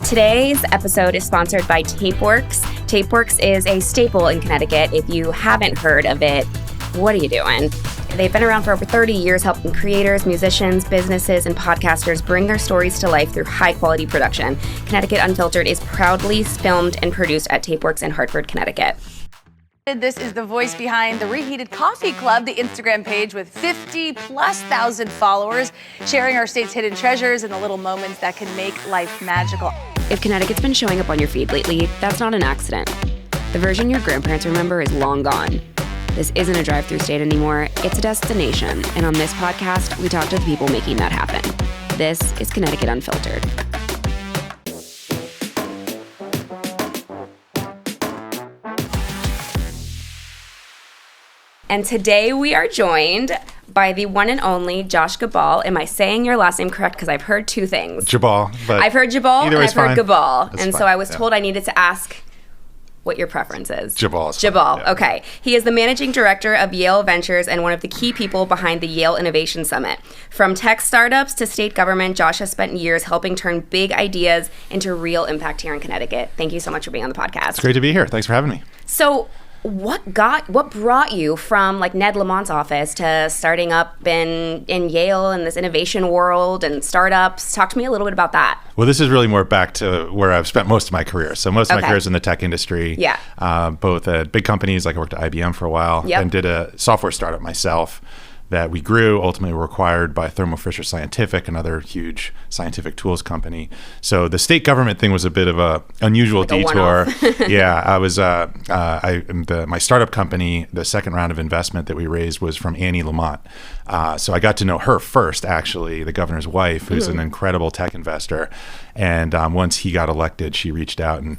Today's episode is sponsored by TapeWorks. TapeWorks is a staple in Connecticut. If you haven't heard of it, what are you doing? They've been around for over 30 years, helping creators, musicians, businesses, and podcasters bring their stories to life through high-quality production. Connecticut Unfiltered is proudly filmed and produced at TapeWorks in Hartford, Connecticut. This is the voice behind the Reheated Coffee Club, the Instagram page with 50,000+ followers, sharing our state's hidden treasures and the little moments that can make life magical. If Connecticut's been showing up on your feed lately, that's not an accident. The version your grandparents remember is long gone. This isn't a drive-through state anymore, it's a destination. And on this podcast, we talk to the people making that happen. This is Connecticut Unfiltered. And today we are joined by the one and only Josh Geballe. Am I saying your last name correct? Because I've heard two things. Geballe. But I've heard Geballe and I've heard Geballe. That's and fine. So I was told I needed to ask what your preference is. Geballe. Geballe, Yeah. okay. He is the managing director of Yale Ventures and one of the key people behind the Yale Innovation Summit. From tech startups to state government, Josh has spent years helping turn big ideas into real impact here in Connecticut. Thank you so much for being on the podcast. It's great to be here. Thanks for having me. So what brought you from like Ned Lamont's office to starting up in Yale in this innovation world and startups? Talk to me a little bit about that. Well, this is really more back to where I've spent most of my career. So most of my career is in the tech industry. Yeah. Both at big companies, like I worked at IBM for a while, and did a software startup myself that we grew, ultimately were acquired by Thermo Fisher Scientific, another huge scientific tools company. So the state government thing was a bit of a unusual detour. Yeah, I was my startup company, the second round of investment that we raised was from Annie Lamont. So I got to know her first, actually, the governor's wife, who's an incredible tech investor. And once he got elected, she reached out and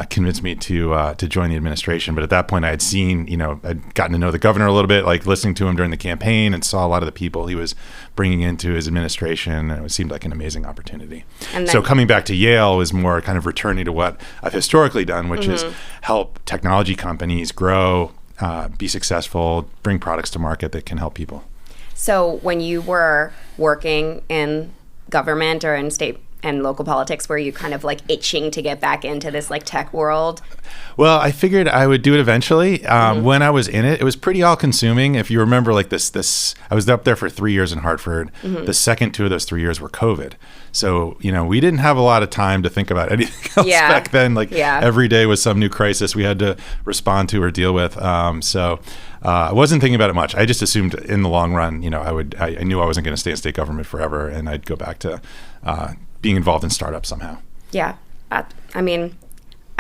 convinced me to join the administration. But at that point, I had seen, I'd gotten to know the governor a little bit, like listening to him during the campaign, and saw a lot of the people he was bringing into his administration. And it seemed like an amazing opportunity. So coming back to Yale was more kind of returning to what I've historically done, which is help technology companies grow, be successful, bring products to market that can help people. So when you were working in government or in state and local politics, were you kind of like itching to get back into this like tech world? Well, I figured I would do it eventually. When I was in it, it was pretty all-consuming. If you remember, like this, I was up there for 3 years in Hartford. The second 2 of those 3 years were COVID. So, we didn't have a lot of time to think about anything else back then. Every day was some new crisis we had to respond to or deal with. I wasn't thinking about it much. I just assumed in the long run, I knew I wasn't going to stay in state government forever, and I'd go back to being involved in startups somehow. Yeah. I mean,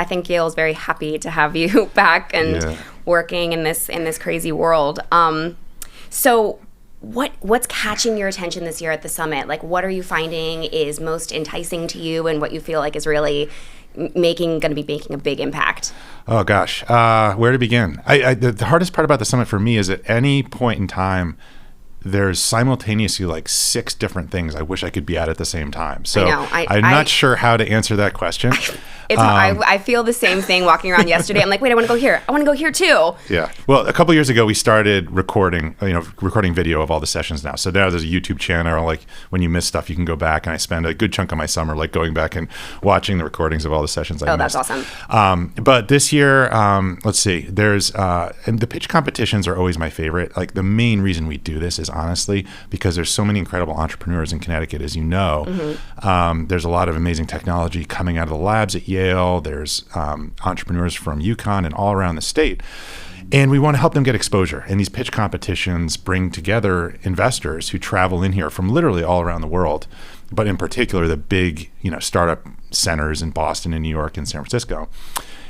I think Yale's very happy to have you back and working in this crazy world. So what's catching your attention this year at the summit? Like, what are you finding is most enticing to you and what you feel like is really going to be making a big impact? Oh, gosh. Where to begin? The hardest part about the summit for me is at any point in time, there's simultaneously like 6 different things I wish I could be at the same time. So I'm not sure how to answer that question. I feel the same thing walking around yesterday. I'm like, wait, I want to go here. I want to go here too. Yeah. Well, a couple years ago, we started recording video of all the sessions now. So now there's a YouTube channel. Like when you miss stuff, you can go back. And I spend a good chunk of my summer like going back and watching the recordings of all the sessions I missed. That's awesome. But this year, let's see. There's and the pitch competitions are always my favorite. Like the main reason we do this is honestly because there's so many incredible entrepreneurs in Connecticut, as you know. There's a lot of amazing technology coming out of the labs at Yale. There's entrepreneurs from UConn and all around the state. And we want to help them get exposure. And these pitch competitions bring together investors who travel in here from literally all around the world, but in particular the big, startup centers in Boston and New York and San Francisco.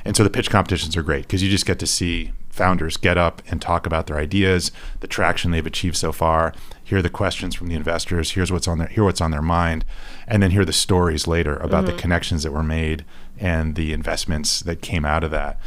And so the pitch competitions are great because you just get to see founders get up and talk about their ideas, the traction they've achieved so far, hear the questions from the investors, hear what's on their mind, and then hear the stories later about the connections that were made and the investments that came out of that.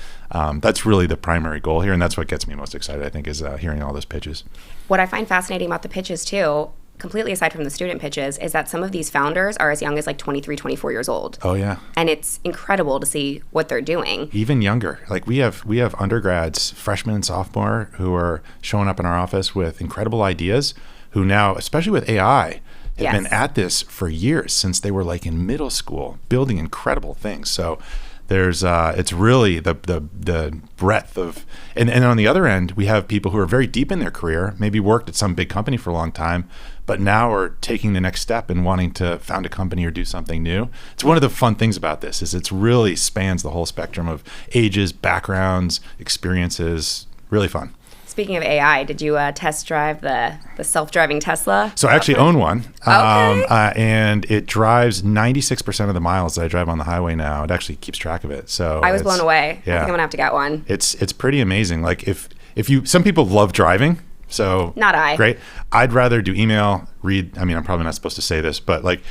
That's really the primary goal here, and that's what gets me most excited, I think, is hearing all those pitches. What I find fascinating about the pitches, too, completely aside from the student pitches, is that some of these founders are as young as like 23, 24 years old. Oh, yeah. And it's incredible to see what they're doing. Even younger. Like we have undergrads, freshmen and sophomore, who are showing up in our office with incredible ideas, who now, especially with AI, have been at this for years, since they were like in middle school, building incredible things. So there's it's really the breadth of, and on the other end, we have people who are very deep in their career, maybe worked at some big company for a long time, but now are taking the next step and wanting to found a company or do something new. It's one of the fun things about this is it's really spans the whole spectrum of ages, backgrounds, experiences. Really fun. Speaking of AI, did you test drive the self-driving Tesla? So I actually own one. Okay. And it drives 96% of the miles that I drive on the highway now. It actually keeps track of it. So I was blown away. Yeah. I think I'm gonna have to get one. It's pretty amazing. Like if you, some people love driving. So not I. Great. I'd rather do email, read. I mean, I'm probably not supposed to say this, but like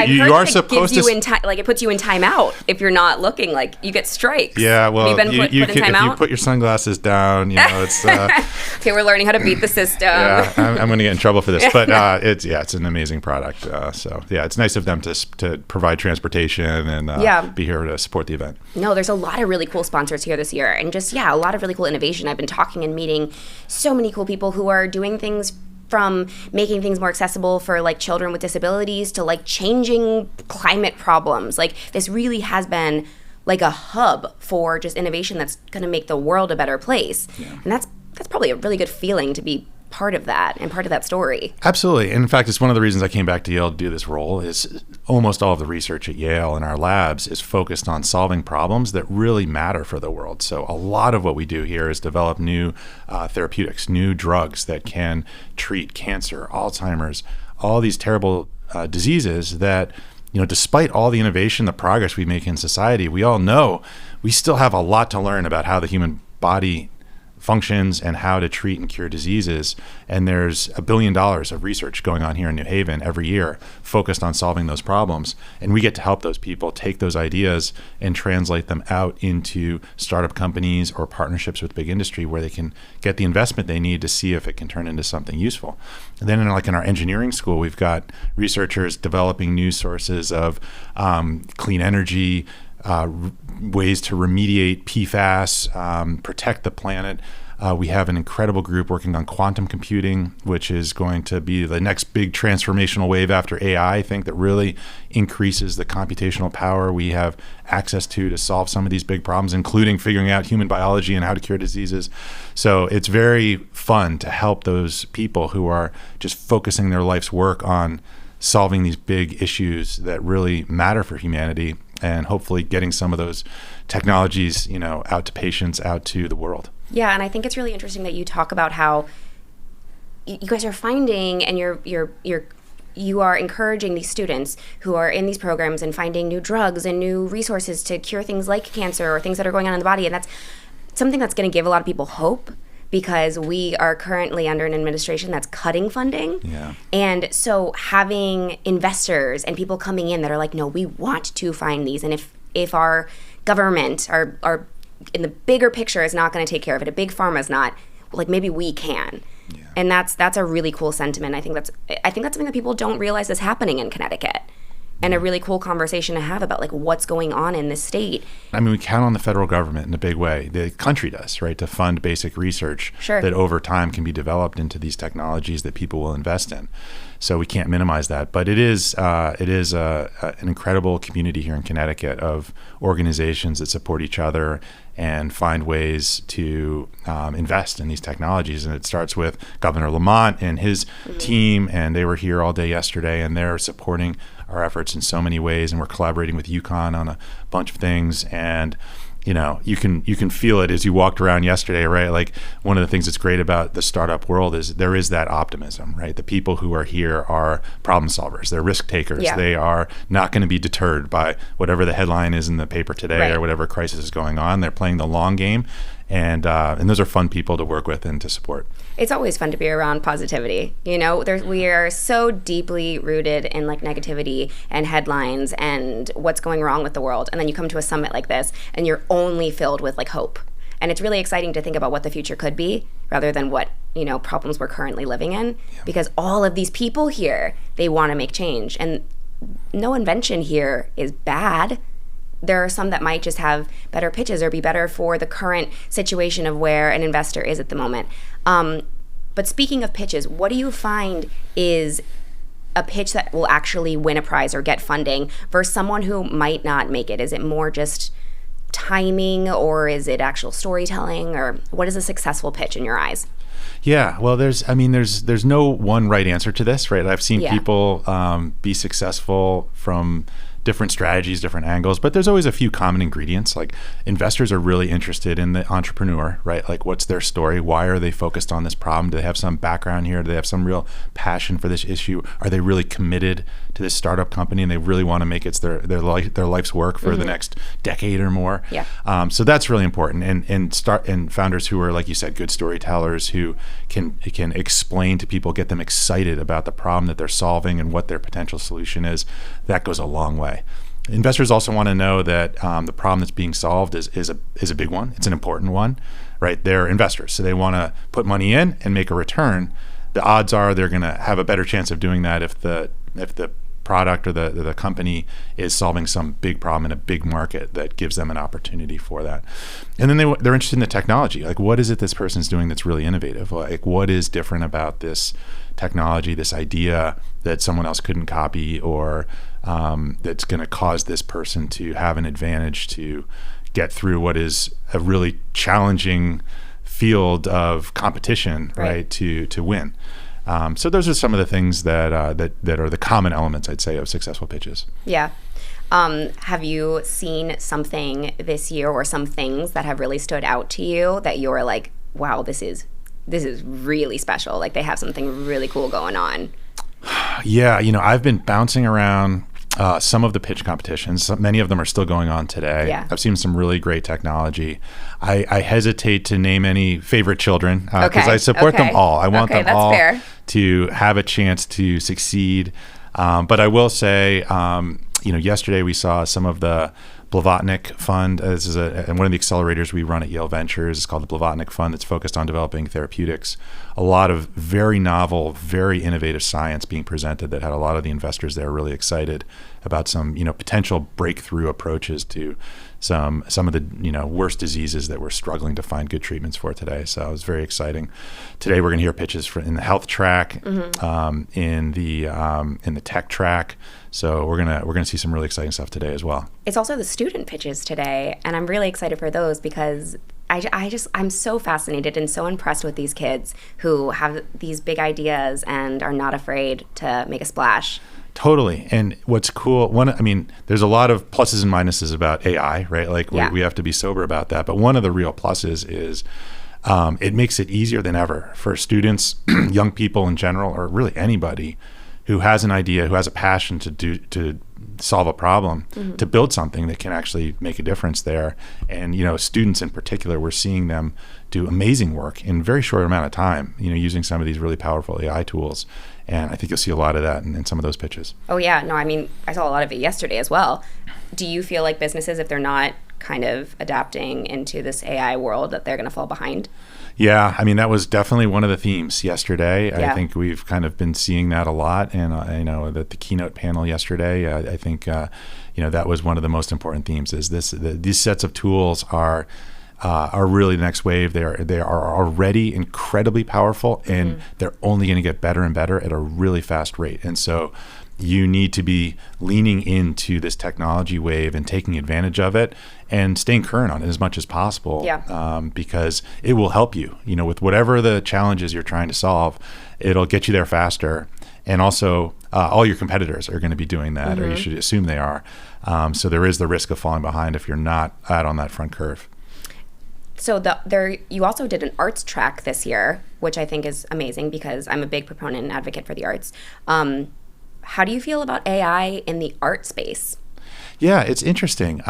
you are supposed to. Like it puts you in timeout if you're not looking. Like you get strikes. Yeah. Well, have you been put in timeout? If you put your sunglasses down, it's. Okay, we're learning how to beat the system. Yeah, I'm going to get in trouble for this, but it's an amazing product. So yeah, it's nice of them to provide transportation and be here to support the event. No, there's a lot of really cool sponsors here this year, and just a lot of really cool innovation. I've been talking and meeting so many cool people who are doing things from making things more accessible for like children with disabilities to like changing climate problems. Like this really has been like a hub for just innovation that's going to make the world a better place. Yeah. And that's probably a really good feeling to be part of that and part of that story. Absolutely. And in fact, it's one of the reasons I came back to Yale to do this role is almost all of the research at Yale in our labs is focused on solving problems that really matter for the world. So a lot of what we do here is develop new therapeutics, new drugs that can treat cancer, Alzheimer's, all these terrible diseases that, despite all the innovation, the progress we make in society, we all know we still have a lot to learn about how the human body functions and how to treat and cure diseases. And there's $1 billion of research going on here in New Haven every year focused on solving those problems. And we get to help those people take those ideas and translate them out into startup companies or partnerships with big industry where they can get the investment they need to see if it can turn into something useful. And then in our engineering school, we've got researchers developing new sources of clean energy, ways to remediate PFAS, protect the planet. We have an incredible group working on quantum computing, which is going to be the next big transformational wave after AI, I think, that really increases the computational power we have access to solve some of these big problems, including figuring out human biology and how to cure diseases. So it's very fun to help those people who are just focusing their life's work on solving these big issues that really matter for humanity, and hopefully getting some of those technologies, out to patients, out to the world. Yeah, and I think it's really interesting that you talk about how you guys are finding and you are encouraging these students who are in these programs and finding new drugs and new resources to cure things like cancer or things that are going on in the body, and that's something that's going to give a lot of people hope. Because we are currently under an administration that's cutting funding. Yeah. And so having investors and people coming in that are like, no, we want to find these. And if our government, our in the bigger picture is not going to take care of it, a big pharma is not, like maybe we can. Yeah. And that's a really cool sentiment. I think that's something that people don't realize is happening in Connecticut. And a really cool conversation to have about like what's going on in this state. I mean, we count on the federal government in a big way. The country does, right, to fund basic research that over time can be developed into these technologies that people will invest in. So we can't minimize that. But it is an incredible community here in Connecticut of organizations that support each other and find ways to invest in these technologies. And it starts with Governor Lamont and his team, and they were here all day yesterday, and they're supporting our efforts in so many ways, and we're collaborating with UConn on a bunch of things. And you can feel it as you walked around yesterday, right? Like one of the things that's great about the startup world is there is that optimism, right? The people who are here are problem solvers. They're risk takers. Yeah. They are not going to be deterred by whatever the headline is in the paper today or whatever crisis is going on. They're playing the long game. And those are fun people to work with and to support. It's always fun to be around positivity. We are so deeply rooted in like negativity and headlines and what's going wrong with the world. And then you come to a summit like this and you're only filled with like hope. And it's really exciting to think about what the future could be rather than what, problems we're currently living in. Yeah. Because all of these people here, they want to make change. And no invention here is bad. There are some that might just have better pitches or be better for the current situation of where an investor is at the moment. But speaking of pitches, what do you find is a pitch that will actually win a prize or get funding versus someone who might not make it? Is it more just timing, or is it actual storytelling, or what is a successful pitch in your eyes? Yeah, well, there's no one right answer to this, right? I've seen people be successful from different strategies, different angles, but there's always a few common ingredients. Like, investors are really interested in the entrepreneur, right? Like, what's their story? Why are they focused on this problem? Do they have some background here? Do they have some real passion for this issue? Are they really committed to this startup company and they really want to make it their life's work for the next decade or more? Yeah. So that's really important. And founders who are, like you said, good storytellers who can explain to people, get them excited about the problem that they're solving and what their potential solution is, that goes a long way. Investors also want to know that the problem that's being solved is a big one. It's an important one, right? They're investors, so they want to put money in and make a return. The odds are they're going to have a better chance of doing that if the product or the company is solving some big problem in a big market that gives them an opportunity for that. And then they're interested in the technology. Like, what is it this person's doing that's really innovative? Like, what is different about this technology, this idea that someone else couldn't copy, or that's going to cause this person to have an advantage to get through what is a really challenging field of competition, right? To win. So those are some of the things that are the common elements, I'd say, of successful pitches. Yeah. Have you seen something this year, or some things that have really stood out to you that you're like, wow, this is really special? Like, they have something really cool going on. Yeah, I've been bouncing around some of the pitch competitions. Many of them are still going on today. Yeah. I've seen some really great technology. I hesitate to name any favorite children because I support them all. I want them all to have a chance to succeed. But I will say, yesterday we saw some of the Blavatnik Fund. This is one of the accelerators we run at Yale Ventures. It's called the Blavatnik Fund. It's focused on developing therapeutics. A lot of very novel, very innovative science being presented that had a lot of the investors there really excited about some, potential breakthrough approaches to some of the, worst diseases that we're struggling to find good treatments for today. So it was very exciting. Today we're going to hear pitches in the health track, in the tech track. So we're gonna see some really exciting stuff today as well. It's also the student pitches today, and I'm really excited for those because I'm so fascinated and so impressed with these kids who have these big ideas and are not afraid to make a splash. Totally. And what's cool, there's a lot of pluses and minuses about AI, right? Like, we have to be sober about that. But one of the real pluses is it makes it easier than ever for students, young people in general, or really anybody who has an idea, who has a passion to solve a problem, to build something that can actually make a difference there. And, students in particular, we're seeing them do amazing work in a very short amount of time, using some of these really powerful AI tools. And I think you'll see a lot of that in some of those pitches. Oh, yeah. No, I saw a lot of it yesterday as well. Do you feel like businesses, if they're not kind of adapting into this AI world, that they're going to fall behind? Yeah, that was definitely one of the themes yesterday. Yeah. I think we've kind of been seeing that a lot. And I know that the keynote panel yesterday, I think, that was one of the most important themes, is these sets of tools are really the next wave. They are already incredibly powerful, and they're only going to get better and better at a really fast rate. And so you need to be leaning into this technology wave and taking advantage of it and staying current on it as much as possible. Yeah. Because it will help you, with whatever the challenges you're trying to solve. It'll get you there faster. And also, all your competitors are going to be doing that, or you should assume they are. So there is the risk of falling behind if you're not out on that front curve. So you also did an arts track this year, which I think is amazing because I'm a big proponent and advocate for the arts. How do you feel about AI in the art space? Yeah, it's interesting.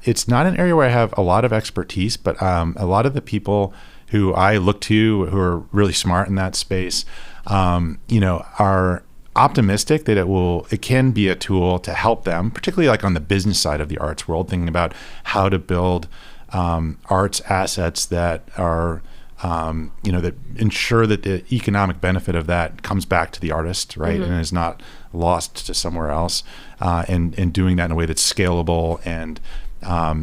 It's not an area where I have a lot of expertise, but a lot of the people who I look to who are really smart in that space, are optimistic that it can be a tool to help them, particularly like on the business side of the arts world, thinking about how to build arts assets that are that ensure that the economic benefit of that comes back to the artist, right? And is not lost to somewhere else, and doing that in a way that's scalable and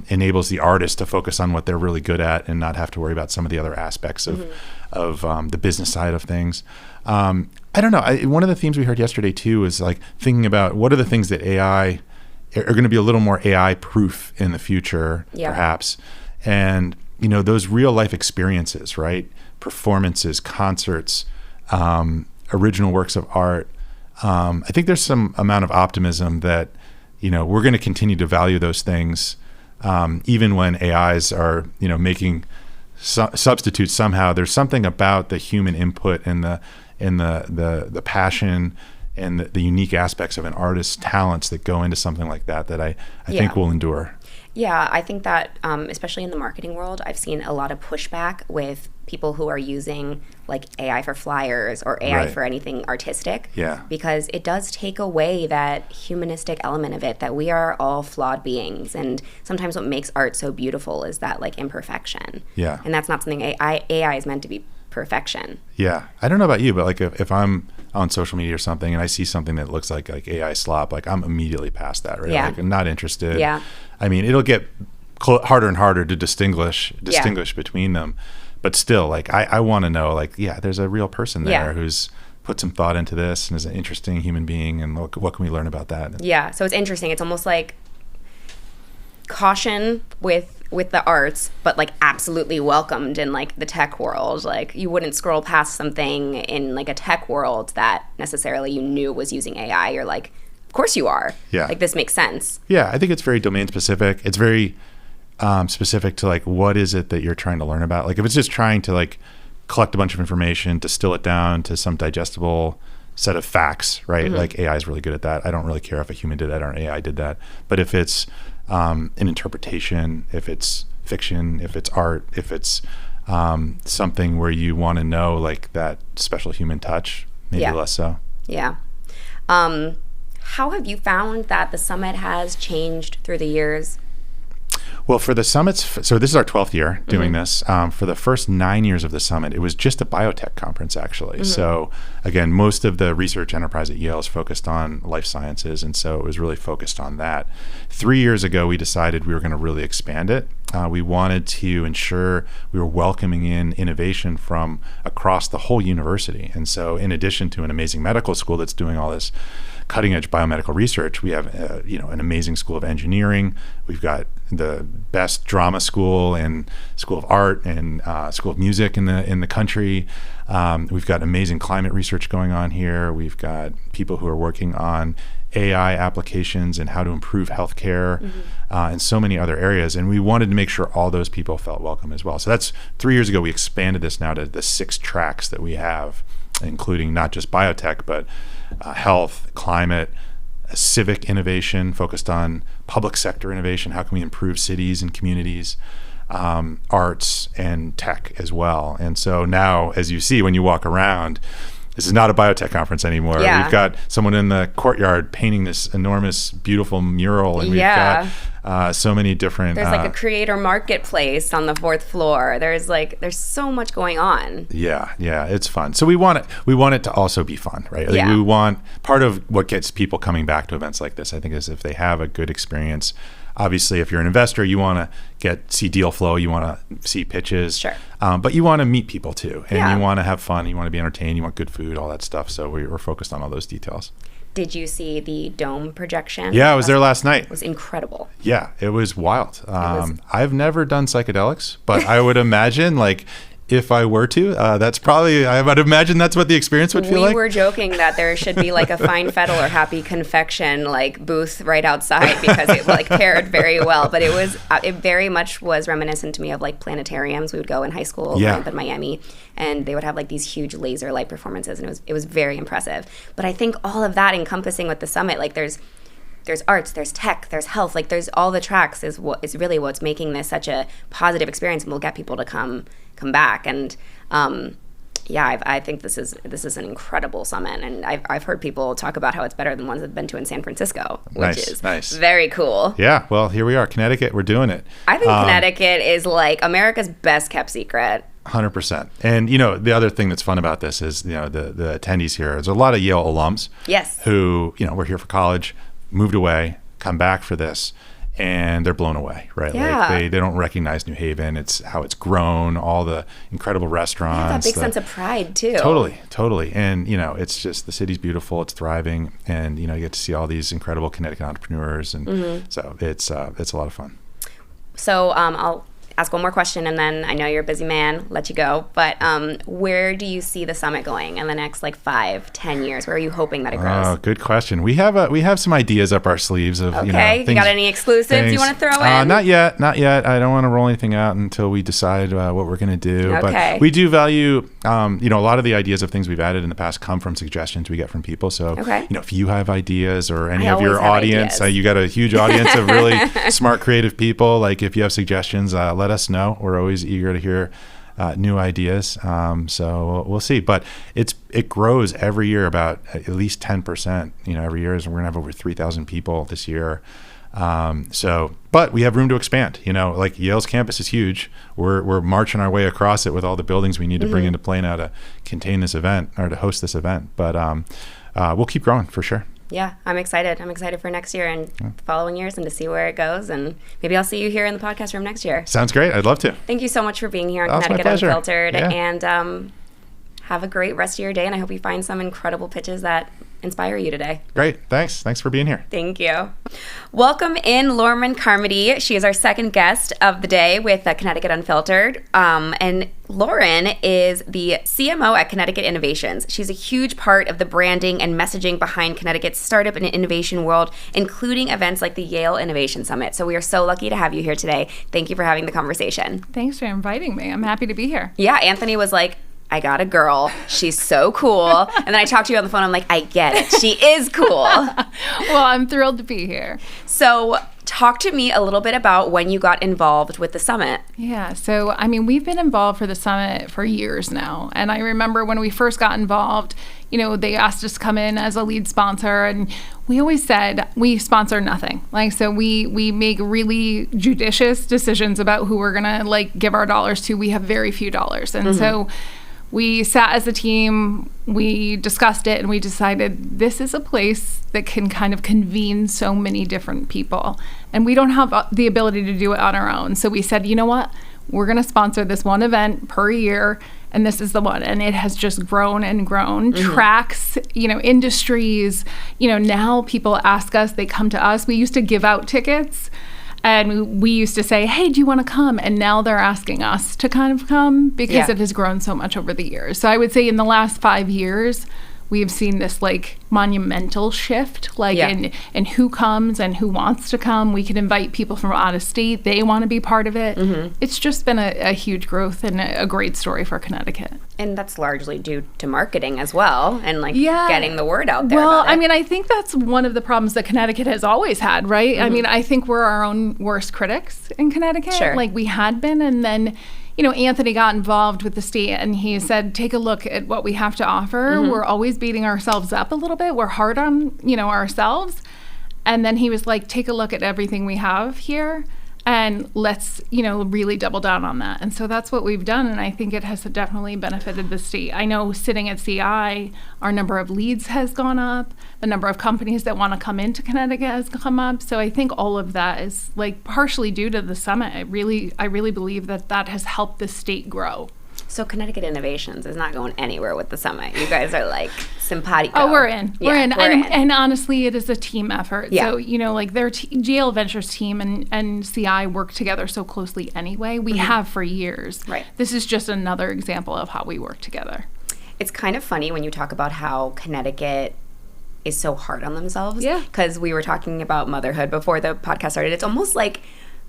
enables the artist to focus on what they're really good at and not have to worry about some of the other aspects of the business side of things. I don't know. One of the themes we heard yesterday too is like thinking about what are the things that AI are going to be a little more AI proof in the future, perhaps. And, those real life experiences, right? Performances, concerts, original works of art. I think there's some amount of optimism that, we're going to continue to value those things, even when AIs are, making substitutes somehow. There's something about the human input and the passion and the unique aspects of an artist's talents that go into something like that I think will endure. Yeah, I think that especially in the marketing world, I've seen a lot of pushback with people who are using like AI for flyers or AI for anything artistic. Yeah. Because it does take away that humanistic element of it, that we are all flawed beings. And sometimes what makes art so beautiful is that like imperfection. Yeah. And that's not something AI is meant to be perfection. Yeah. I don't know about you, but like if I'm on social media or something and I see something that looks like AI slop, like I'm immediately past that, right? Yeah. Like I'm not interested. Yeah. I mean, it'll get harder and harder to distinguish between them. But still, like I want to know, like, there's a real person there who's put some thought into this and is an interesting human being, and what can we learn about that? Yeah, so it's interesting. It's almost like caution with the arts, but like absolutely welcomed in like the tech world. Like you wouldn't scroll past something in like a tech world that necessarily you knew was using AI. You're like, of course you are. Yeah. Like this makes sense. Yeah, I think it's very domain specific. It's very specific to like what is it that you're trying to learn about. Like if it's just trying to like collect a bunch of information, distill it down to some digestible set of facts, right? Like AI is really good at that. I don't really care if a human did that or an AI did that. But if it's an interpretation, if it's fiction, if it's art, if it's something where you want to know like that special human touch, maybe less so. Yeah. How have you found that the summit has changed through the years? Well, for the summits, so this is our 12th year doing this. For the first 9 years of the summit, it was just a biotech conference, actually. So again, most of the research enterprise at Yale is focused on life sciences, and so it was really focused on that. 3 years ago, we decided we were going to really expand it. We wanted to ensure we were welcoming in innovation from across the whole university. And so in addition to an amazing medical school that's doing all this cutting edge biomedical research, we have an amazing school of engineering. We've got the best drama school and school of art and school of music in the country. We've got amazing climate research going on here. We've got people who are working on AI applications and how to improve healthcare and so many other areas. And we wanted to make sure all those people felt welcome as well. So that's 3 years ago. We expanded this now to the 6 tracks that we have, including not just biotech, but health, climate, civic innovation focused on public sector innovation. How can we improve cities and communities, arts and tech as well. And so now, as you see when you walk around, this is not a biotech conference anymore. Yeah. We've got someone in the courtyard painting this enormous, beautiful mural, and we've got so many different. There's like a creator marketplace on the 4th floor. There's so much going on. Yeah, it's fun. So we want it to also be fun, right? Like we want, part of what gets people coming back to events like this, I think, is if they have a good experience. Obviously, if you're an investor, you want to see deal flow, you want to see pitches, sure. But you want to meet people too, and you want to have fun, you want to be entertained, you want good food, all that stuff. So we're focused on all those details. Did you see the dome projection? Yeah, I was there last night. It was incredible. Yeah, it was wild. I've never done psychedelics, but I would imagine if I were to, that's probably, I would imagine that's what the experience would feel like. We were joking that there should be like a fine fettle or happy confection booth right outside because it paired very well. But it very much was reminiscent to me of planetariums. We would go in high school up in Miami, and they would have these huge laser light performances, and it was very impressive. But I think all of that encompassing with the summit, there's arts, there's tech, there's health, there's all the tracks is really what's making this such a positive experience, and will get people to come back. And I think this is an incredible summit, and I've heard people talk about how it's better than ones they've been to in San Francisco, which is very cool. Yeah, well, here we are, Connecticut, we're doing it. I think Connecticut is America's best kept secret. 100%. And, the other thing that's fun about this is, the attendees here, there's a lot of Yale alums who, were here for college, moved away, come back for this, and they're blown away, right? Yeah. Like they don't recognize New Haven. It's how it's grown, all the incredible restaurants. That big sense of pride too. Totally. And, it's just, the city's beautiful, it's thriving, and, you get to see all these incredible Connecticut entrepreneurs. And so it's a lot of fun. So I'll ask one more question, and then I know you're a busy man, let you go. But where do you see the summit going in the next 5-10 years? Where are you hoping that it grows? Oh, good question. We have some ideas up our sleeves of things, you got any exclusives you want to throw in? Not yet. I don't want to roll anything out until we decide what we're going to do. Okay. But we do value, a lot of the ideas of things we've added in the past come from suggestions we get from people. So, if you have ideas or any of your audience, you got a huge audience of really smart, creative people. If you have suggestions, let us know. We're always eager to hear new ideas. So we'll see. But it grows every year about at least 10%. Every year, and we're gonna have over 3,000 people this year. But we have room to expand. Yale's campus is huge. We're marching our way across it with all the buildings we need to bring into play now to contain this event or to host this event. But we'll keep growing for sure. Yeah, I'm excited. I'm excited for next year and the following years and to see where it goes. And maybe I'll see you here in the podcast room next year. Sounds great. I'd love to. Thank you so much for being here on Connecticut Unfiltered. Yeah. And have a great rest of your day. And I hope you find some incredible pitches that inspire you today. Great. Thanks for being here. Thank you. Welcome in Lauren Carmody. She is our second guest of the day with Connecticut Unfiltered. And Lauren is the CMO at Connecticut Innovations. She's a huge part of the branding and messaging behind Connecticut's startup and innovation world, including events like the Yale Innovation Summit. So we are so lucky to have you here today. Thank you for having the conversation. Thanks for inviting me. I'm happy to be here. Yeah, Anthony was like, I got a girl. She's so cool. And then I talked to you on the phone. I'm like, I get it. She is cool. Well, I'm thrilled to be here. So talk to me a little bit about when you got involved with the summit. Yeah. So, we've been involved for the summit for years now. And I remember when we first got involved, they asked us to come in as a lead sponsor. And we always said we sponsor nothing. So we make really judicious decisions about who we're going to give our dollars to. We have very few dollars. And so we sat as a team, we discussed it, and we decided this is a place that can kind of convene so many different people. And we don't have the ability to do it on our own. So we said, you know what? We're going to sponsor this one event per year, and this is the one. And it has just grown and grown. Tracks, industries, now people ask us, they come to us. We used to give out tickets. And we used to say, hey, do you want to come? And now they're asking us to kind of come because it has grown so much over the years. So I would say in the last 5 years, we have seen this monumental shift in who comes and who wants to come. We can invite people from out of state. They want to be part of it. It's just been a huge growth and a great story for Connecticut. And that's largely due to marketing as well and getting the word out there. Well, I think that's one of the problems that Connecticut has always had, right? I think we're our own worst critics in Connecticut. Sure. We had been, and then Anthony got involved with the state and he said, take a look at what we have to offer. We're always beating ourselves up a little bit. We're hard on, ourselves. And then he was like, take a look at everything we have here and let's, really double down on that. And so that's what we've done. And I think it has definitely benefited the state. I know sitting at CI, our number of leads has gone up. The number of companies that want to come into Connecticut has come up. So I think all of that is partially due to the summit. I really believe that has helped the state grow. So Connecticut Innovations is not going anywhere with the summit. You guys are simpatico. Oh, we're in. We're in. And honestly, it is a team effort. Yeah. So, their Yale Ventures team and CI work together so closely anyway. We have for years. Right. This is just another example of how we work together. It's kind of funny when you talk about how Connecticut is so hard on themselves. Yeah. Because we were talking about motherhood before the podcast started. It's almost like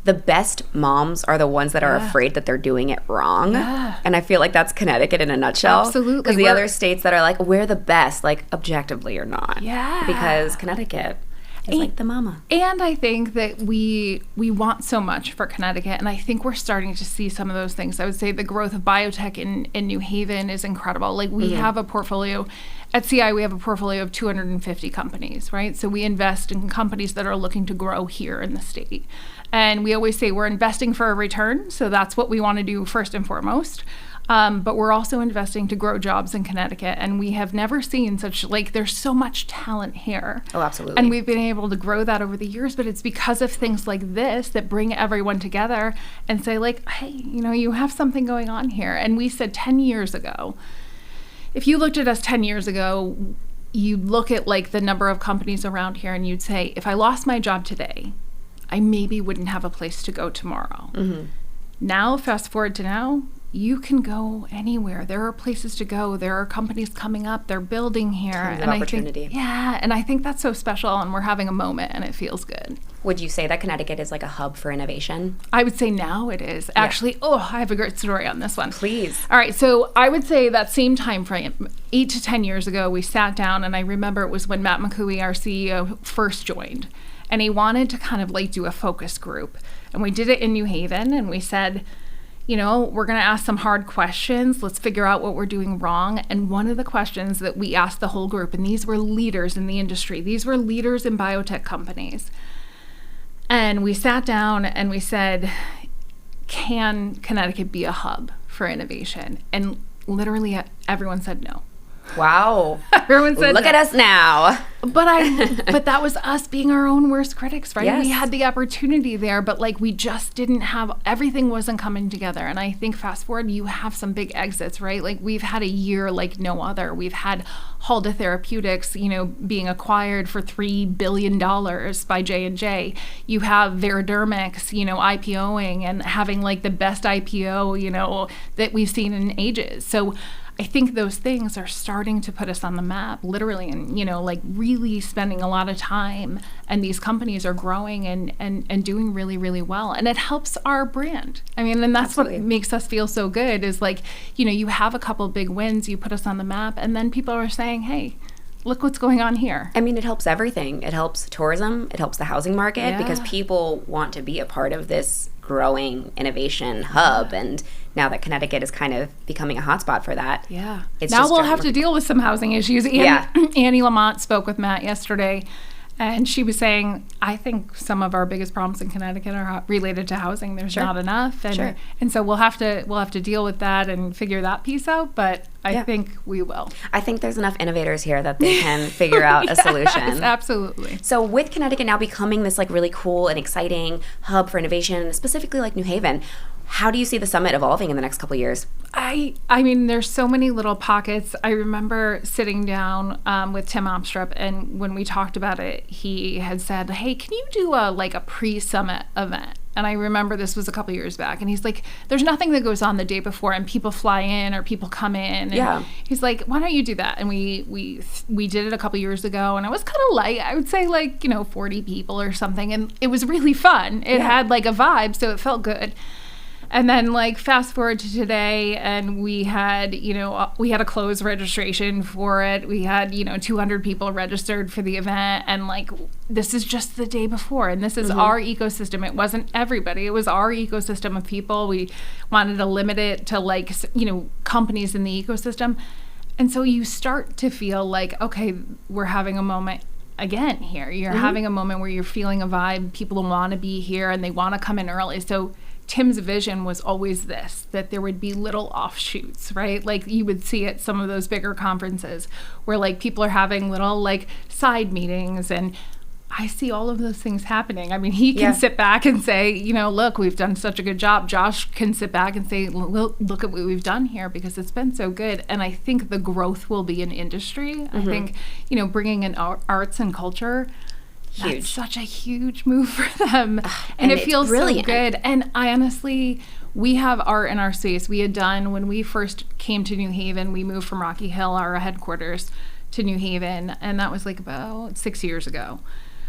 the best moms are the ones that are afraid that they're doing it wrong. Yeah. And I feel like that's Connecticut in a nutshell. Absolutely. Because the other states that are we're the best, objectively or not. Yeah. Because Connecticut is the mama. And I think that we want so much for Connecticut, and I think we're starting to see some of those things. I would say the growth of biotech in New Haven is incredible. We have a portfolio. At CI, we have a portfolio of 250 companies, right? So we invest in companies that are looking to grow here in the state. And we always say we're investing for a return, so that's what we want to do first and foremost. But we're also investing to grow jobs in Connecticut. And we have never seen such, like, there's so much talent here. Oh, absolutely. And we've been able to grow that over the years, but it's because of things like this that bring everyone together and say, like, hey, you know, you have something going on here. And we said 10 years ago, if you looked at us 10 years ago, you'd look at, like, the number of companies around here and you'd say, if I lost my job today, I maybe wouldn't have a place to go tomorrow. Mm-hmm. Now, fast forward to now, you can go anywhere. There are places to go. There are companies coming up. They're building here. Tons of opportunity. And I think that's so special, and we're having a moment, and it feels good. Would you say that Connecticut is like a hub for innovation? I would say now it is. Actually, I have a great story on this one. Please. All right, so I would say that same time frame, 8 to 10 years ago, we sat down, and I remember it was when Matt McCooey, our CEO, first joined, and he wanted to kind of like do a focus group. And we did it in New Haven, and we said, you know, we're going to ask some hard questions. Let's figure out what we're doing wrong. And one of the questions that we asked the whole group, and these were leaders in the industry, these were leaders in biotech companies. And we sat down and we said, can Connecticut be a hub for innovation? And literally everyone said no. Wow. Everyone said look no. at us now. But that was us being our own worst critics, right? Yes. We had the opportunity there, but like we just didn't have, everything wasn't coming together. And I think fast forward, you have some big exits, right? Like we've had a year like no other. We've had Halda Therapeutics, you know, being acquired for $3 billion by J&J. You have Veridermics, you know, IPOing and having like the best IPO, you know, that we've seen in ages. So I think those things are starting to put us on the map, literally, and, you know, like really spending a lot of time, and these companies are growing and doing really, really well. And it helps our brand. I mean, and that's Absolutely. What makes us feel so good is like, you know, you have a couple big wins, you put us on the map, and then people are saying, hey, look what's going on here. I mean, it helps everything. It helps tourism. It helps the housing market because people want to be a part of this growing innovation hub. And now that Connecticut is kind of becoming a hotspot for that. Yeah. It's now we'll have to deal with some housing issues. Annie Lamont spoke with Matt yesterday, and she was saying, I think some of our biggest problems in Connecticut are related to housing. There's not enough. And and so we'll have to deal with that and figure that piece out, but I think we will. I think there's enough innovators here that they can figure out a solution. Absolutely. So with Connecticut now becoming this like really cool and exciting hub for innovation, specifically like New Haven, how do you see the summit evolving in the next couple of years? I mean, there's so many little pockets. I remember sitting down with Tim Opstrup, and when we talked about it, he had said, hey, can you do a pre-summit event? And I remember this was a couple years back, and he's like, there's nothing that goes on the day before, and people fly in or people come in. And he's like, why don't you do that? And we did it a couple years ago, and it was kind of light. I would say 40 people or something, and it was really fun. It had like a vibe, so it felt good. And then fast forward to today, and we had a closed registration for it. We had 200 people registered for the event, and this is just the day before, and this is our ecosystem. It wasn't everybody; it was our ecosystem of people. We wanted to limit it to companies in the ecosystem, and so you start to feel like, okay, we're having a moment again here. You're having a moment where you're feeling a vibe. People want to be here and they want to come in early. So Tim's vision was always this, that there would be little offshoots, right? Like you would see at some of those bigger conferences where people are having little side meetings, and I see all of those things happening. I mean, he can sit back and say, look, we've done such a good job. Josh can sit back and say, look at what we've done here because it's been so good. And I think the growth will be in industry. I think, bringing in arts and culture, that's such a huge move for them. And it feels brilliant. So good. And I honestly, we have art in our space. We had done, when we first came to New Haven, we moved from Rocky Hill, our headquarters, to New Haven. And that was about 6 years ago.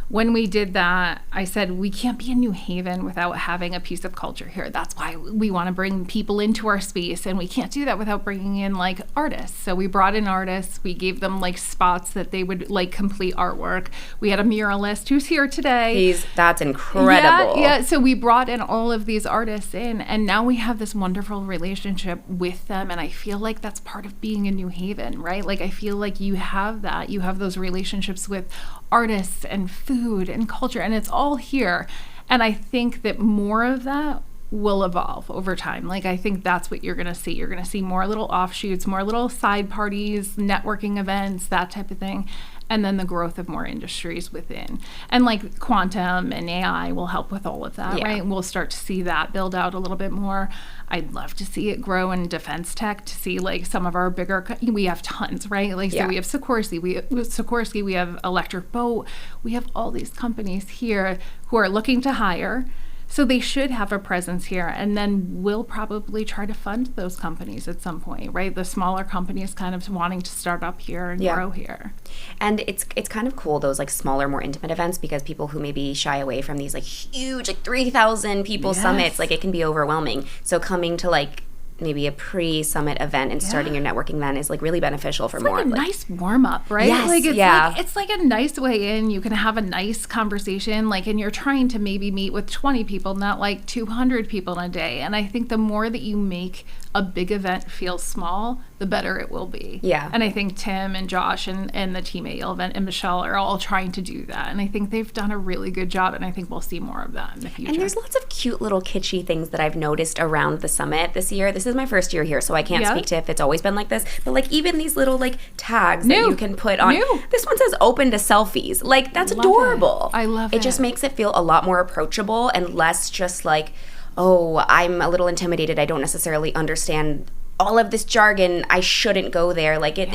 When we did that, I said, we can't be in New Haven without having a piece of culture here. That's why we want to bring people into our space, and we can't do that without bringing in artists. So we brought in artists. We gave them spots that they would complete artwork. We had a muralist who's here today. That's incredible. Yeah. So we brought in all of these artists in, and now we have this wonderful relationship with them. And I feel like that's part of being in New Haven, right? I feel like you have that. You have those relationships with artists and food and culture, and it's all here. And I think that more of that will evolve over time. Like, I think that's what you're going to see. You're going to see more little offshoots, more little side parties, networking events, that type of thing. And then the growth of more industries within. And like quantum and AI will help with all of that, right? We'll start to see that build out a little bit more. I'd love to see it grow in defense tech, to see like some of our bigger, we have tons, right? Like, so we have Sikorsky, we have Electric Boat, we have all these companies here who are looking to hire. So they should have a presence here, and then we'll probably try to fund those companies at some point, right? The smaller companies kind of wanting to start up here and grow here. And it's kind of cool, those like smaller, more intimate events, because people who maybe shy away from these like huge, like 3,000 people summits, like it can be overwhelming. So coming to like maybe a pre-summit event and starting your networking then is like really beneficial for it's more. Like a nice warm-up, right? Yes, like it's like a nice way in. You can have a nice conversation, like, and you're trying to maybe meet with 20 people, not like 200 people in a day. And I think the more that you make a big event feel small, the better it will be. Yeah. And I think Tim and Josh and the team at Yale Event and Michelle are all trying to do that. And I think they've done a really good job, and I think we'll see more of that in the future. And there's lots of cute little kitschy things that I've noticed around the summit this year. This is my first year here, so I can't speak to if it's always been like this, but like even these little like tags that you can put on. This one says open to selfies. Like, that's adorable. I love it. It just makes it feel a lot more approachable and less just like, oh, I'm a little intimidated, I don't necessarily understand all of this jargon, I shouldn't go there. Like, it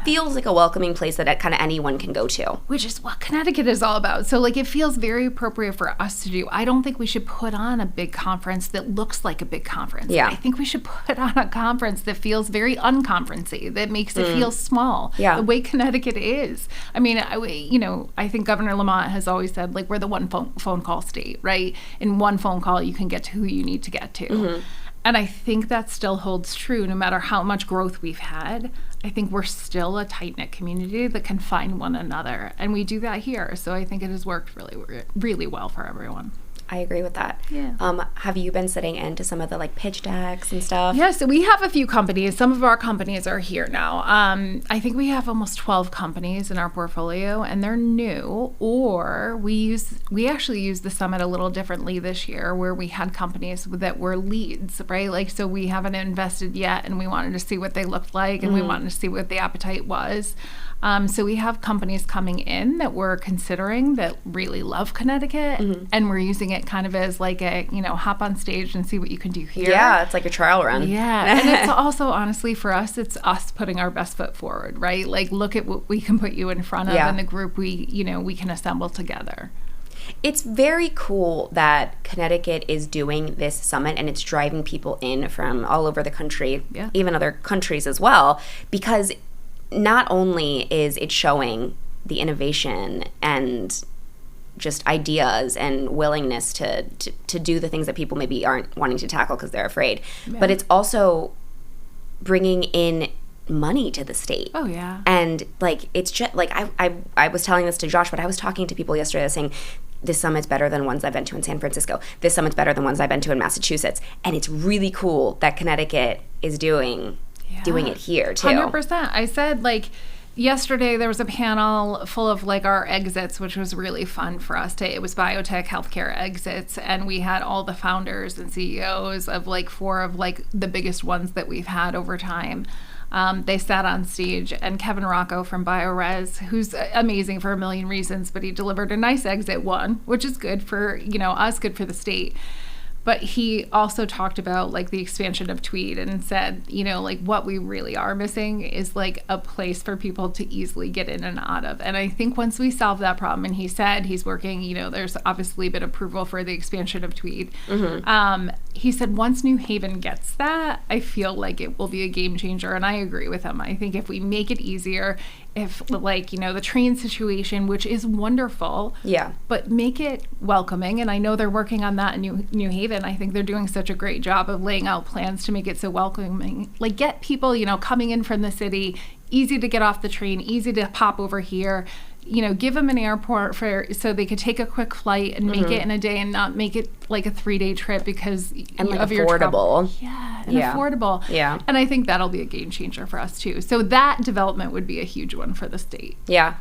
feels like a welcoming place that kind of anyone can go to. Which is what Connecticut is all about. So, like, it feels very appropriate for us to do. I don't think we should put on a big conference that looks like a big conference. Yeah. I think we should put on a conference that feels very unconferency, that makes it feel small. Yeah. The way Connecticut is. I mean, I think Governor Lamont has always said, like, we're the one phone call state, right? In one phone call, you can get to who you need to get to. Mm-hmm. And I think that still holds true no matter how much growth we've had. I think we're still a tight-knit community that can find one another. And we do that here. So I think it has worked really, really well for everyone. I agree with that. Yeah. Have you been sitting into some of the like pitch decks and stuff? Yeah, so we have a few companies. Some of our companies are here now. I think we have almost 12 companies in our portfolio, and they're new. Or we actually used the summit a little differently this year, where we had companies that were leads, right? Like, so we haven't invested yet, and we wanted to see what they looked like, and we wanted to see what the appetite was. So we have companies coming in that we're considering that really love Connecticut, and we're using it kind of as like a, hop on stage and see what you can do here. Yeah, it's like a trial run. Yeah, and it's also, honestly, for us, it's us putting our best foot forward, right? Like, look at what we can put you in front of and the group we can assemble together. It's very cool that Connecticut is doing this summit, and it's driving people in from all over the country, even other countries as well, because not only is it showing the innovation and just ideas and willingness to do the things that people maybe aren't wanting to tackle because they're afraid, but it's also bringing in money to the state. Oh, yeah. And like, it's just like, I was telling this to Josh, but I was talking to people yesterday saying, this summit's better than ones I've been to in San Francisco. This summit's better than ones I've been to in Massachusetts. And it's really cool that Connecticut is doing it here too. 100%. I said, like, yesterday there was a panel full of like our exits, which was really fun for us. It was biotech healthcare exits, and we had all the founders and CEOs of like 4 of like the biggest ones that we've had over time. They sat on stage, and Kevin Rocco from BioRes, who's amazing for a million reasons, but he delivered a nice exit one, which is good for us, good for the state. But he also talked about like the expansion of Tweed and said, like what we really are missing is like a place for people to easily get in and out of. And I think once we solve that problem, and he said he's working, there's obviously been approval for the expansion of Tweed. He said once New Haven gets that, I feel like it will be a game changer. And I agree with him. I think if we make it easier, if like, the train situation, which is wonderful, but make it welcoming. And I know they're working on that in New Haven. I think they're doing such a great job of laying out plans to make it so welcoming. Like, get people, coming in from the city, easy to get off the train, easy to pop over here. Give them an airport so they could take a quick flight and make it in a day, and not make it like a 3-day trip because and like of affordable. Your trouble. Affordable. Yeah. And I think that'll be a game changer for us too. So that development would be a huge one for the state. Yeah.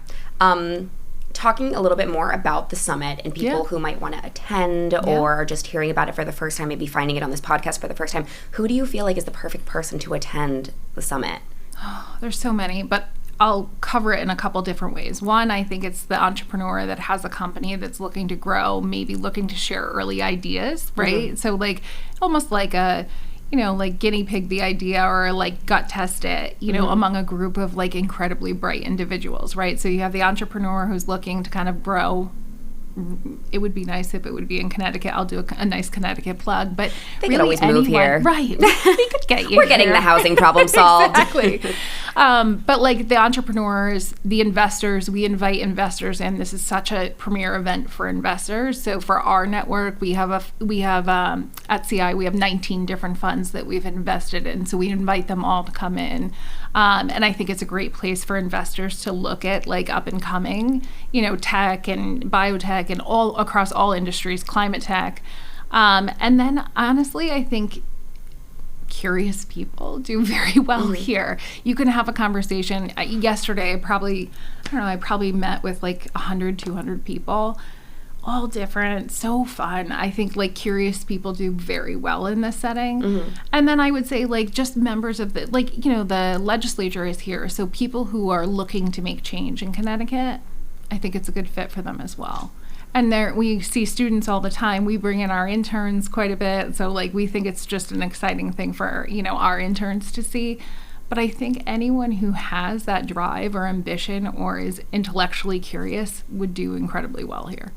talking a little bit more about the summit and people who might want to attend or are just hearing about it for the first time, maybe finding it on this podcast for the first time, who do you feel like is the perfect person to attend the summit? Oh, there's so many, but I'll cover it in a couple different ways. One, I think it's the entrepreneur that has a company that's looking to grow, maybe looking to share early ideas, right? Mm-hmm. So like almost like a, like guinea pig the idea or like gut test it, among a group of like incredibly bright individuals, right? So you have the entrepreneur who's looking to kind of grow. It would be nice if it would be in Connecticut. I'll do a nice Connecticut plug, but they could always move here. Right. We could get you We're getting the housing problem solved. Exactly. But like the entrepreneurs, the investors, we invite investors in. This is such a premier event for investors. So for our network, we have at CI, we have 19 different funds that we've invested in. So we invite them all to come in. And I think it's a great place for investors to look at like up and coming, tech and biotech and all across all industries, climate tech. And then honestly, I think curious people do very well here. You can have a conversation. Yesterday, I probably met with like 100, 200 people, all different, so fun. I think like curious people do very well in this setting. Mm-hmm. And then I would say like just members of the, the legislature is here. So people who are looking to make change in Connecticut, I think it's a good fit for them as well. And we see students all the time. We bring in our interns quite a bit. So like we think it's just an exciting thing for, our interns to see. But I think anyone who has that drive or ambition or is intellectually curious would do incredibly well here.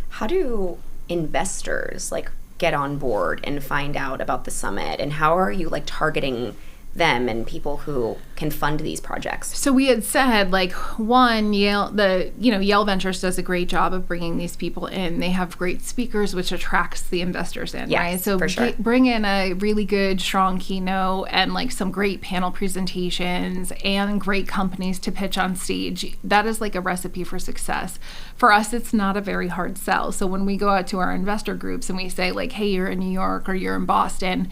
How do investors get on board and find out about the summit, and how are you targeting them and people who can fund these projects? So we had said one, Yale Ventures does a great job of bringing these people in. They have great speakers, which attracts the investors in, yes, right? So for sure. Bring in a really good, strong keynote and some great panel presentations and great companies to pitch on stage. That is a recipe for success. For us, it's not a very hard sell. So when we go out to our investor groups and we say hey, you're in New York or you're in Boston,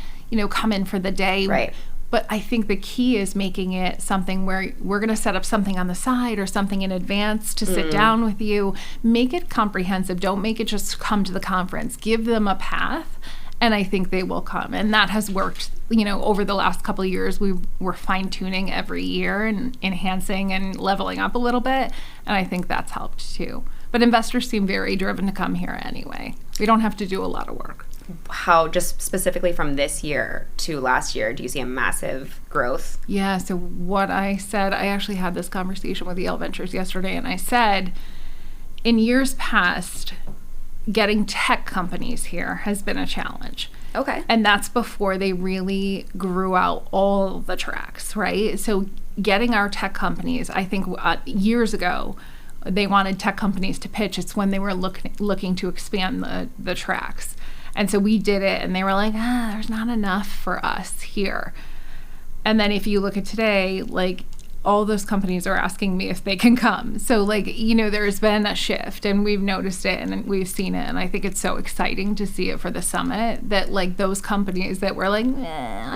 come in for the day. Right. But I think the key is making it something where we're going to set up something on the side or something in advance to sit down with you. Make it comprehensive. Don't make it just come to the conference. Give them a path, and I think they will come. And that has worked, over the last couple of years. We're fine-tuning every year and enhancing and leveling up a little bit, and I think that's helped too. But investors seem very driven to come here anyway. We don't have to do a lot of work. How, just specifically from this year to last year, do you see a massive growth? Yeah, so what I said, I actually had this conversation with Yale Ventures yesterday, and I said, in years past, getting tech companies here has been a challenge. Okay. And that's before they really grew out all the tracks, right? So getting our tech companies, I think years ago, they wanted tech companies to pitch. It's when they were looking to expand the tracks. And so we did it, and they were like, there's not enough for us here. And then if you look at today, all those companies are asking me if they can come. So there's been a shift, and we've noticed it, and we've seen it. And I think it's so exciting to see it for the summit that those companies that were I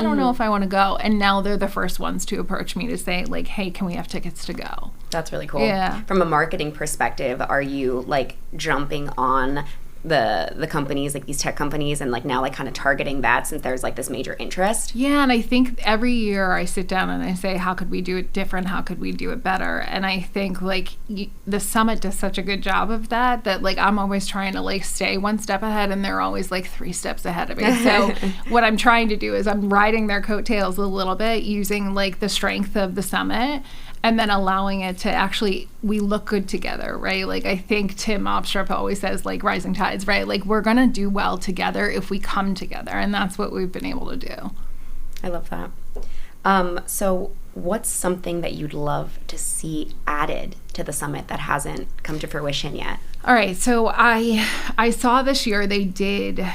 don't know if I want to go. And now they're the first ones to approach me to say hey, can we have tickets to go? That's really cool. Yeah. From a marketing perspective, are you jumping on the companies, these tech companies, and now kind of targeting that since there's this major interest? Yeah, and I think every year I sit down and I say, how could we do it different? How could we do it better? And I think the summit does such a good job of that I'm always trying to stay one step ahead, and they're always 3 steps ahead of me. So what I'm trying to do is I'm riding their coattails a little bit, using the strength of the summit, and then allowing it to actually, we look good together, right? I think Tim Obstrup always says, rising tides, right? We're going to do well together if we come together, and that's what we've been able to do. I love that. So what's something that you'd love to see added to the summit that hasn't come to fruition yet? All right, so I saw this year they did,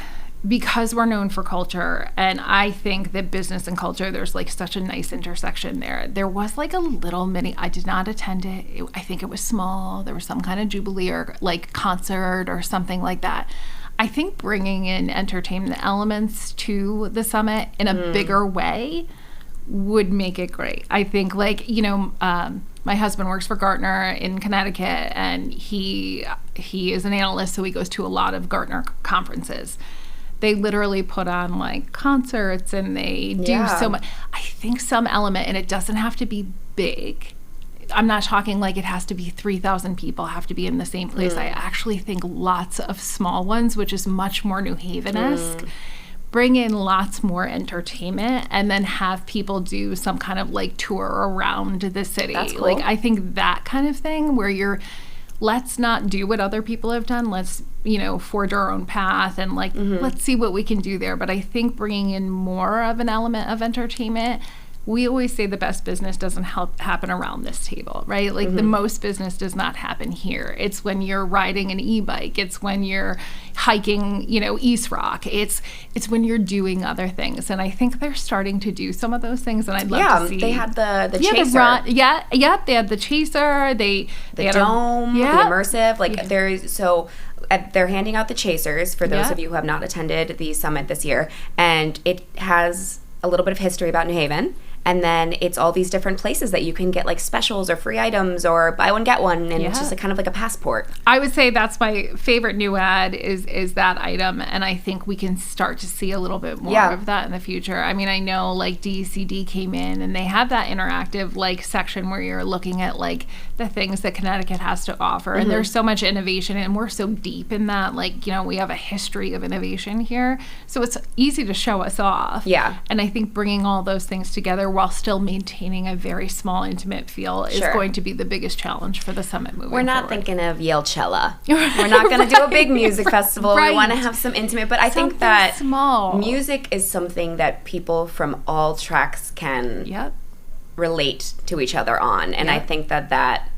because we're known for culture, and I think that business and culture, there's such a nice intersection there. There was a little mini, I did not attend it. I think it was small. There was some kind of jubilee or concert or something like that. I think bringing in entertainment elements to the summit in a bigger way would make it great. I think like, my husband works for Gartner in Connecticut, and he is an analyst, so he goes to a lot of Gartner conferences. They literally put on like concerts, and they do so much. I think some element, and it doesn't have to be big. I'm not talking like it has to be 3,000 people have to be in the same place. I actually think lots of small ones, which is much more New Haven-esque, bring in lots more entertainment, and then have people do some kind of like tour around the city. That's cool. Like, I think that kind of thing where let's not do what other people have done. Let's, forge our own path, and like, let's see what we can do there. But I think bringing in more of an element of entertainment, we always say the best business doesn't happen around this table, right? Like the most business does not happen here. It's when you're riding an e-bike. It's when you're hiking, East Rock. It's when you're doing other things. And I think they're starting to do some of those things, and I'd love to see. They had the chaser. They had the chaser. They the had dome, the immersive. Like they're handing out the chasers for those of you who have not attended the summit this year, and it has a little bit of history about New Haven. And then it's all these different places that you can get like specials or free items or buy one, get one. And it's just kind of like a passport. I would say that's my favorite new ad is that item. And I think we can start to see a little bit more of that in the future. I mean, I know like DECD came in and they have that interactive like section where you're looking at like the things that Connecticut has to offer. And there's so much innovation, and we're so deep in that. Like, we have a history of innovation here. So it's easy to show us off. Yeah. And I think bringing all those things together while still maintaining a very small, intimate feel is going to be the biggest challenge for the summit moving forward. We're not thinking of Yale-Cella. We're not going to do a big music festival. Right. We want to have some intimate, but I think that small. Music is something that people from all tracks can relate to each other on. And I think that,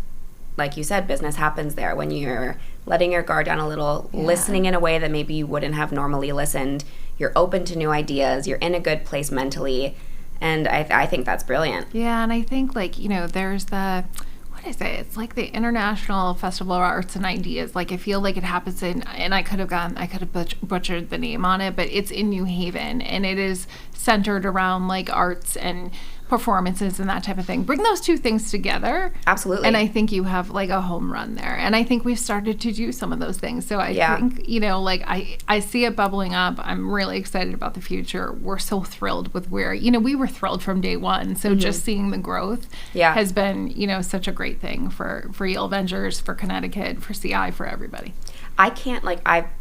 like you said, business happens there when you're letting your guard down a little, listening in a way that maybe you wouldn't have normally listened. You're open to new ideas. You're in a good place mentally. And I think that's brilliant. Yeah, and I think, like, there's the, what is it? It's like the International Festival of Arts and Ideas. Like, I feel like it happens in, and I could have butchered the name on it, but it's in New Haven, and it is centered around, like, arts and performances and that type of thing. Bring those two things together. Absolutely. And I think you have like a home run there. And I think we've started to do some of those things. So I think, like I see it bubbling up. I'm really excited about the future. We're so thrilled with where, we were thrilled from day one. So just seeing the growth has been, such a great thing for Yale Ventures, for Connecticut, for CI, for everybody. I can't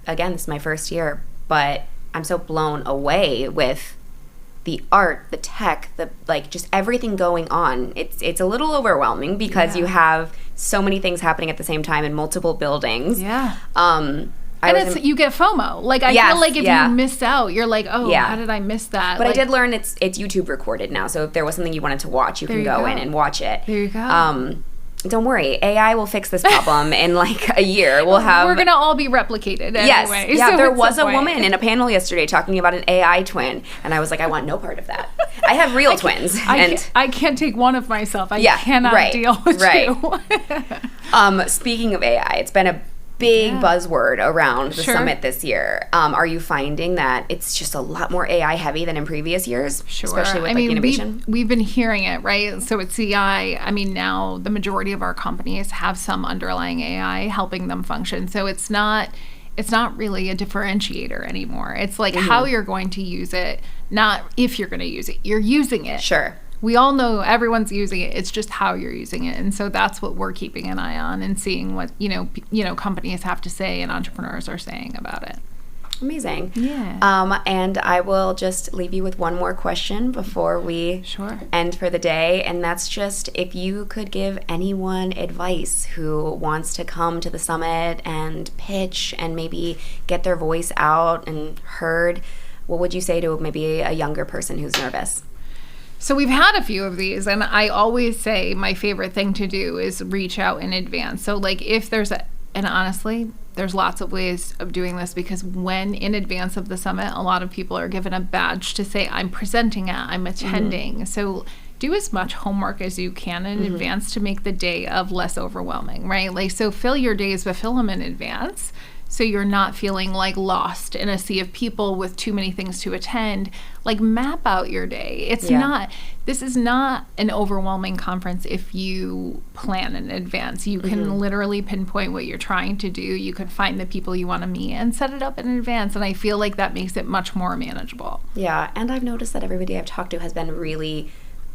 again, this is my first year, but I'm so blown away with the art, the tech, just everything going on. It's a little overwhelming because you have so many things happening at the same time in multiple buildings. Yeah. You get FOMO. Like, I feel like if you miss out, you're like, how did I miss that? But I did learn it's YouTube recorded now, so if there was something you wanted to watch, you can go in and watch it. There you go. Don't worry, AI will fix this problem in like a year. We're going to all be replicated anyway. Yes. Yeah, so there was a woman in a panel yesterday talking about an AI twin, and I was like, I want no part of that. I have real twins. I can't take one of myself. I cannot deal with two. Speaking of AI, it's been a big buzzword around the summit this year. Are you finding that it's just a lot more AI heavy than in previous years? Sure. Especially with innovation? We've been hearing it, right? So at CI, now the majority of our companies have some underlying AI helping them function. So it's not really a differentiator anymore. It's like how you're going to use it, not if you're going to use it. You're using it. Sure. We all know everyone's using it. It's just how you're using it. And so that's what we're keeping an eye on and seeing what, companies have to say and entrepreneurs are saying about it. Amazing. Yeah. And I will just leave you with one more question before we end for the day. And that's just, if you could give anyone advice who wants to come to the summit and pitch and maybe get their voice out and heard, what would you say to maybe a younger person who's nervous? So we've had a few of these, and I always say my favorite thing to do is reach out in advance. So like if there's and honestly, there's lots of ways of doing this, because when in advance of the summit, a lot of people are given a badge to say, I'm presenting at, I'm attending. So do as much homework as you can in advance to make the day of less overwhelming, right? Like, so fill your days, but fill them in advance, so you're not feeling like lost in a sea of people with too many things to attend. Like, map out your day. This is not an overwhelming conference if you plan in advance. You can literally pinpoint what you're trying to do. You can find the people you want to meet and set it up in advance. And I feel like that makes it much more manageable. Yeah, and I've noticed that everybody I've talked to has been really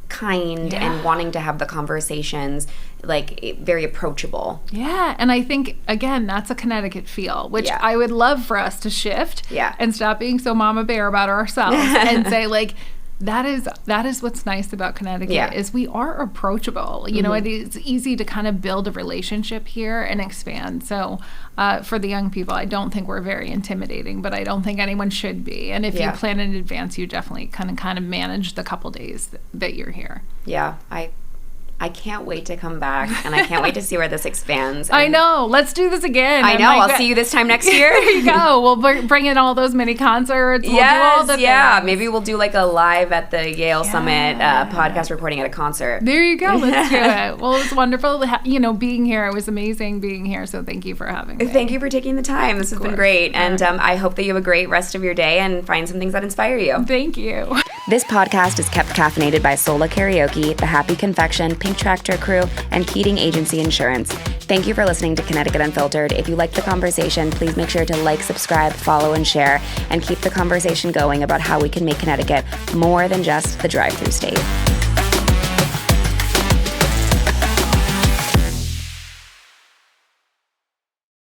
kind and wanting to have the conversations, like, very approachable. Yeah, and I think, again, that's a Connecticut feel, which I would love for us to shift and stop being so mama bear about ourselves and say, like, that is what's nice about Connecticut is we are approachable. You know, it is easy to kind of build a relationship here and expand. So for the young people, I don't think we're very intimidating, but I don't think anyone should be. And if you plan in advance, you definitely kind of manage the couple days that you're here. Yeah, I can't wait to come back, and I can't wait to see where this expands. I know. Let's do this again. I know. I'll see you this time next year. There you go. We'll bring in all those mini concerts. We'll do all the things. Maybe we'll do like a live at the Yale Summit podcast recording at a concert. There you go. Let's do it. Well, it was wonderful, being here. It was amazing being here. So thank you for having me. Thank you for taking the time. This has been great. And I hope that you have a great rest of your day and find some things that inspire you. Thank you. This podcast is kept caffeinated by Sola Karaoke, The Happy Confection, Pink Tractor Crew, and Keating Agency Insurance. Thank you for listening to Connecticut Unfiltered. If you liked the conversation, please make sure to like, subscribe, follow, and share, and keep the conversation going about how we can make Connecticut more than just the drive-through state.